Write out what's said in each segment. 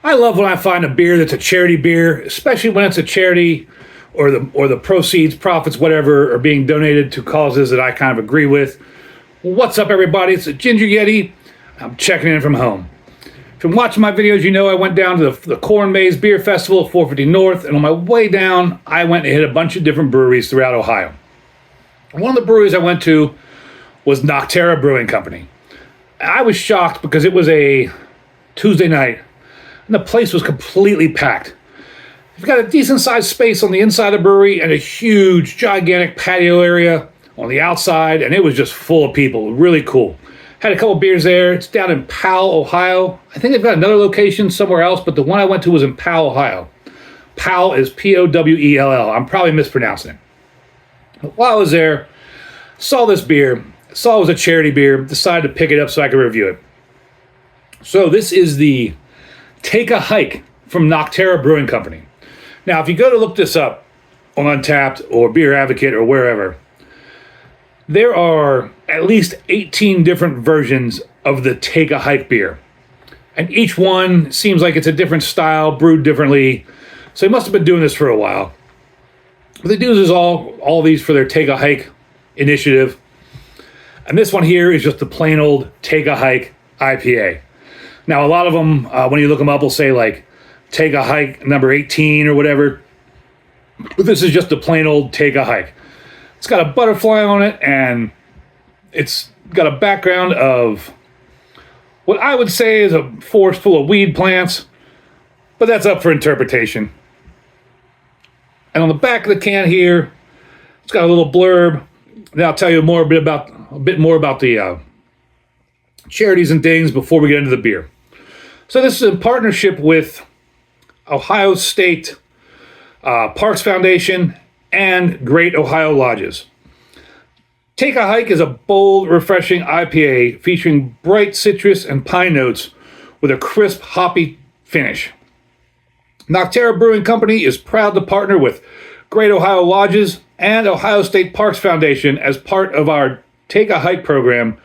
I love when I find a beer that's a charity beer, especially when it's a charity or the proceeds, profits, whatever, are being donated to causes that I kind of agree with. What's up, everybody? It's a Ginger Yeti. I'm checking in from home. If you're watching my videos, you know I went down to the Corn Maze Beer Festival at 450 North, and on my way down, I went and hit a bunch of different breweries throughout Ohio. One of the breweries I went to was Noctera Brewing Company. I was shocked because it was a Tuesday night, and the place was completely packed. You've got a decent-sized space on the inside of the brewery and a huge, gigantic patio area on the outside, and it was just full of people. Really cool. Had a couple beers there. It's down in Powell, Ohio. I think they've got another location somewhere else, but the one I went to was in Powell, Ohio. Powell is Powell. I'm probably mispronouncing it. But while I was there, saw this beer, saw it was a charity beer, decided to pick it up so I could review it. So this is the Take A Hike from Noctera Brewing Company. Now, if you go to look this up on Untapped or Beer Advocate or wherever, there are at least 18 different versions of the Take A Hike beer. And each one seems like it's a different style, brewed differently. So they must have been doing this for a while. What they do is all these for their Take A Hike initiative. And this one here is just the plain old Take A Hike IPA. Now, a lot of them, when you look them up, will say like Take A Hike number 18 or whatever. But this is just the plain old Take A Hike. It's got a butterfly on it, and it's got a background of what I would say is a forest full of weed plants, but that's up for interpretation. And on the back of the can here, it's got a little blurb. Then I'll tell you a bit more about the charities and things before we get into the beer. So this is in partnership with Ohio State Parks Foundation and Great Ohio Lodges. Take a Hike is a bold, refreshing IPA featuring bright citrus and pine notes with a crisp, hoppy finish. Noctera Brewing Company is proud to partner with Great Ohio Lodges and Ohio State Parks Foundation as part of our Take a Hike program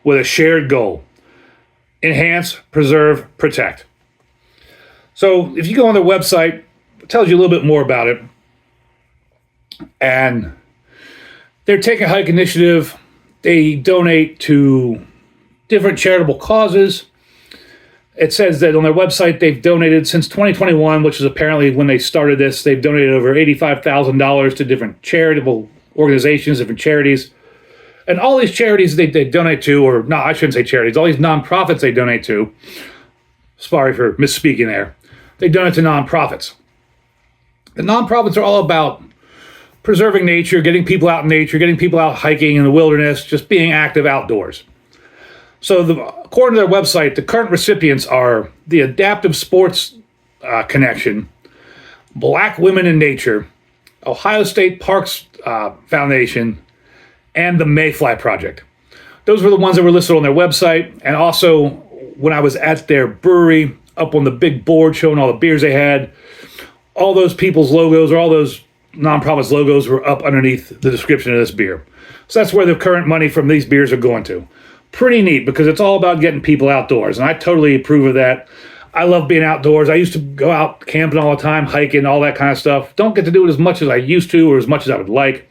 with a shared goal: enhance, preserve, protect. So if you go on their website, it tells you a little bit more about it. And their Take a Hike initiative, they donate to different charitable causes. It says that on their website they've donated since 2021, which is apparently when they started this. They've donated over $85,000 to different charitable organizations, different charities. And all these charities they donate to, or no, I shouldn't say charities, all these nonprofits they donate to, sorry for misspeaking there, they donate to nonprofits. The nonprofits are all about preserving nature, getting people out in nature, getting people out hiking in the wilderness, just being active outdoors. So according to their website, the current recipients are the Adaptive Sports Connection, Black Women in Nature, Ohio State Parks Foundation, and the Mayfly Project. Those were the ones that were listed on their website. And also, when I was at their brewery, up on the big board showing all the beers they had, all those people's logos or all those nonprofits logos were up underneath the description of this beer. So that's where the current money from these beers are going to. Pretty neat, because it's all about getting people outdoors, and I totally approve of that. I love being outdoors. I used to go out camping all the time, hiking, all that kind of stuff. Don't get to do it as much as I used to or as much as I would like,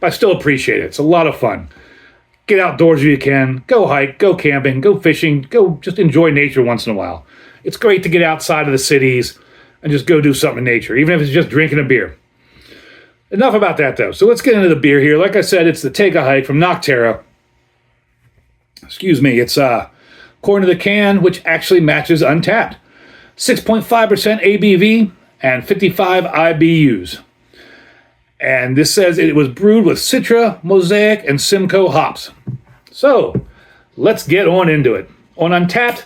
but I still appreciate it. It's a lot of fun. Get outdoors if you can. Go hike, go camping, go fishing, go just enjoy nature once in a while. It's great to get outside of the cities and just go do something in nature, even if it's just drinking a beer. Enough about that, though. So let's get into the beer here. Like I said, it's the Take A Hike from Noctera. Excuse me. It's according to the can, which actually matches Untapped. 6.5% ABV and 55 IBUs. And this says it was brewed with Citra, Mosaic, and Simcoe hops. So let's get on into it. On Untapped,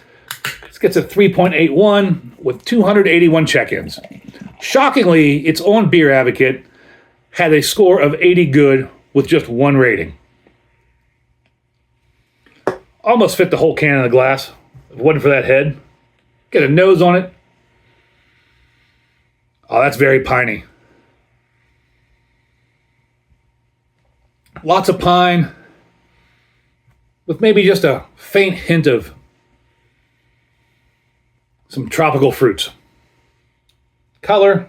this gets a 3.81 with 281 check-ins. Shockingly, it's on Beer Advocate, had a score of 80 good with just one rating. Almost fit the whole can in the glass. If it wasn't for that head. Get a nose on it. Oh, that's very piney. Lots of pine, with maybe just a faint hint of some tropical fruits. Color,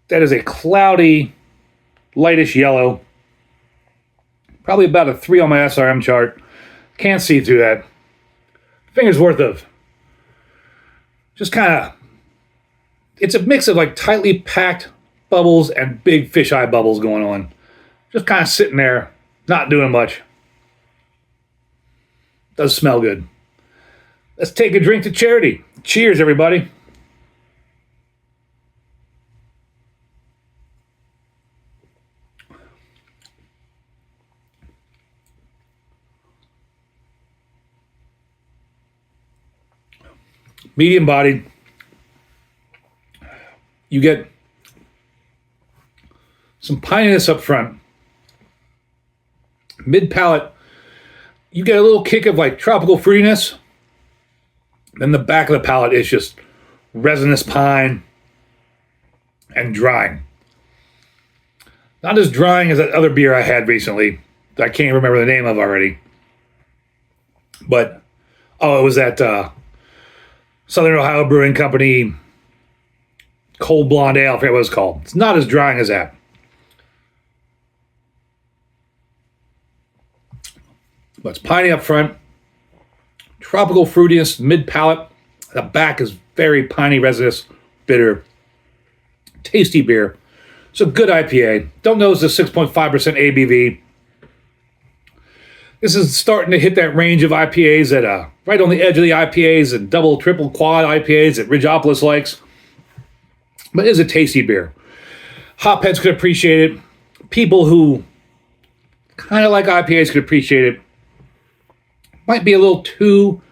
that is a cloudy, lightish yellow. Probably about a 3 on my SRM chart. Can't see through that. Finger's worth of just kind of, it's a mix of like tightly packed bubbles and big fisheye bubbles going on. Just kind of sitting there, not doing much. Does smell good. Let's take a drink to charity. Cheers, everybody. Medium bodied. You get some pineyness up front. Mid palate, you get a little kick of like tropical fruitiness. Then the back of the palate is just resinous pine and drying. Not as drying as that other beer I had recently that I can't remember the name of already. But, it was that Southern Ohio Brewing Company Cold Blonde Ale, I forget what it's called. It's not as drying as that. But it's piney up front, tropical fruitiness, mid palate. The back is very piney, resinous, bitter, tasty beer. It's a good IPA. Don't know it's a 6.5% ABV. This is starting to hit that range of IPAs that right on the edge of the IPAs and double, triple, quad IPAs that Ridgeopolis likes. But it is a tasty beer. Hopheads could appreciate it. People who kind of like IPAs could appreciate it. Might be a little too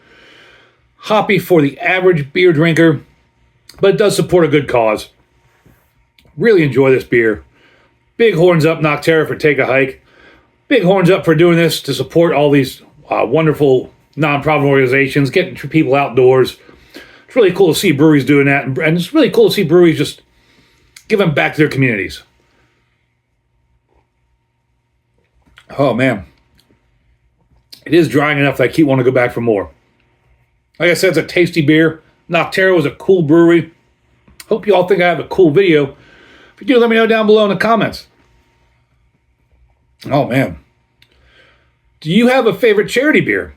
hoppy for the average beer drinker, but it does support a good cause. Really enjoy this beer. Big horns up, Noctera, for Take a Hike. Big horns up for doing this to support all these wonderful nonprofit organizations, getting people outdoors. It's really cool to see breweries doing that, and it's really cool to see breweries just giving back to their communities. Oh, man. It is drying enough that I keep wanting to go back for more. Like I said, it's a tasty beer. Noctera was a cool brewery. Hope you all think I have a cool video. If you do, let me know down below in the comments. Oh, man. Do you have a favorite charity beer?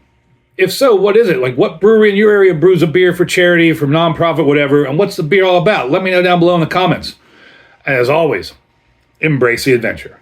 If so, what is it? Like, what brewery in your area brews a beer for charity, for nonprofit, whatever, and what's the beer all about? Let me know down below in the comments. And as always, embrace the adventure.